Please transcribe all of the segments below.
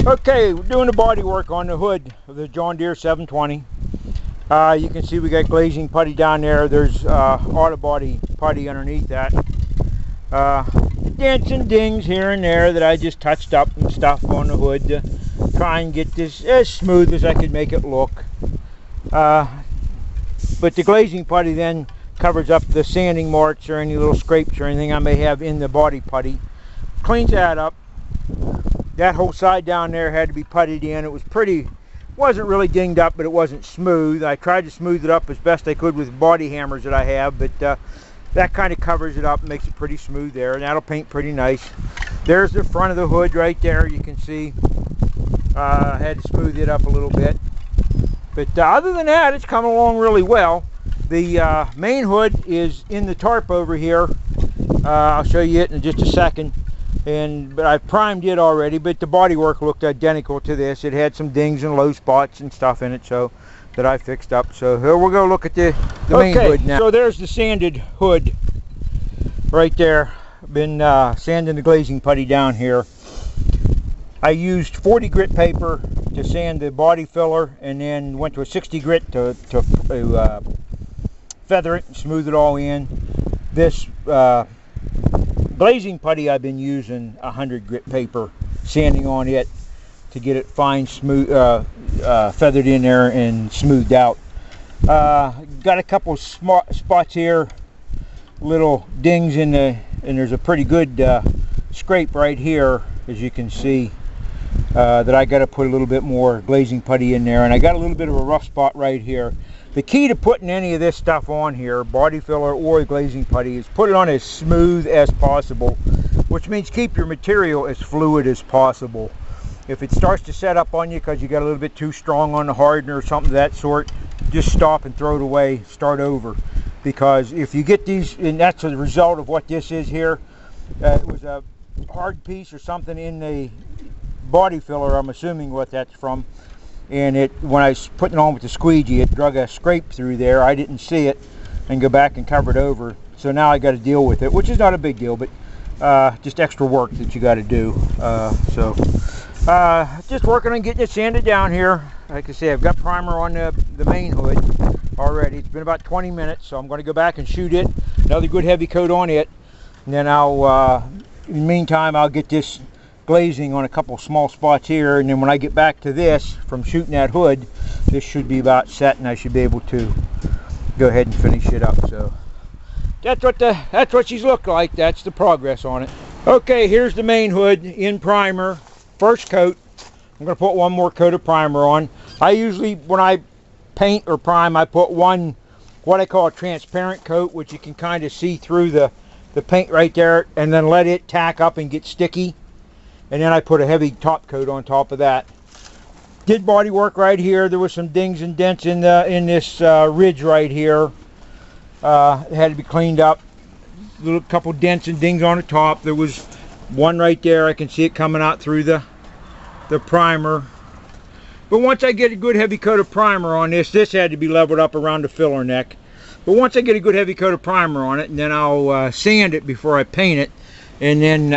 Okay, we're doing the body work on the hood of the John Deere 720. You can see we got glazing putty down there. There's auto body putty underneath that. Dents and dings here and there that I just touched up and stuff on the hood to try and get this as smooth as I could make it look. But the glazing putty then covers up the sanding marks or any little scrapes or anything I may have in the body putty. Cleans that up. That whole side down there had to be puttied in. It was wasn't really dinged up, but it wasn't smooth. I tried to smooth it up as best I could with body hammers that I have, but that kind of covers it up and makes it pretty smooth there, and that'll paint pretty nice. There's the front of the hood right there, you can see. I had to smooth it up a little bit. But other than that, it's coming along really well. The main hood is in the tarp over here. I'll show you it in just a second. But I primed it already, but the body work looked identical to this. It had some dings and low spots and stuff in it, so that I fixed up. So here we'll go look at the main hood now. So there's the sanded hood right there. Been sanding the glazing putty down here. I used 40 grit paper to sand the body filler, and then went to a 60 grit to feather it and smooth it all in. This glazing putty, I've been using 100 grit paper, sanding on it to get it fine, smooth, feathered in there and smoothed out. Got a couple spots here, little dings in and there's a pretty good scrape right here, as you can see, that I got to put a little bit more glazing putty in there, and I got a little bit of a rough spot right here. The key to putting any of this stuff on here, body filler or glazing putty, is put it on as smooth as possible, which means keep your material as fluid as possible. If it starts to set up on you because you got a little bit too strong on the hardener or something of that sort, just stop and throw it away, start over. Because if you get these, and that's the result of what this is here, it was a hard piece or something in the body filler, I'm assuming what that's from. And when I was putting it on with the squeegee, it drug a scrape through there. I didn't see it and go back and cover it over. So now I got to deal with it, which is not a big deal, but just extra work that you got to do. Just working on getting it sanded down here. Like I say, I've got primer on the main hood already. It's been about 20 minutes, so I'm going to go back and shoot it. Another good heavy coat on it. And then in the meantime, I'll get this glazing on a couple small spots here, and then when I get back to this from shooting that hood, this should be about set and I should be able to go ahead and finish it up. So that's what she's looked like. That's the progress on it. Okay, here's the main hood in primer, first coat. I'm going to put one more coat of primer on. I usually, when I paint or prime, I put one what I call a transparent coat, which you can kind of see through the paint right there, and then let it tack up and get sticky. And then I put a heavy top coat on top of that. Did body work right here. There was some dings and dents in this ridge right here. It had to be cleaned up. Little couple dents and dings on the top. There was one right there. I can see it coming out through the primer. But once I get a good heavy coat of primer on this had to be leveled up around the filler neck. But once I get a good heavy coat of primer on it, and then I'll sand it before I paint it. And then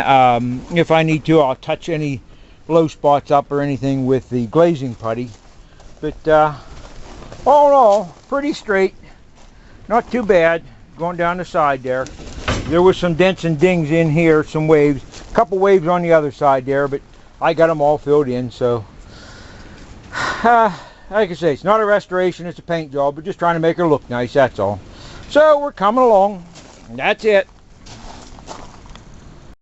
if I need to, I'll touch any low spots up or anything with the glazing putty. But all in all, pretty straight. Not too bad going down the side there. There was some dents and dings in here, some waves. A couple waves on the other side there, but I got them all filled in. So like I say, it's not a restoration, it's a paint job, but just trying to make her look nice, that's all. So we're coming along. That's it.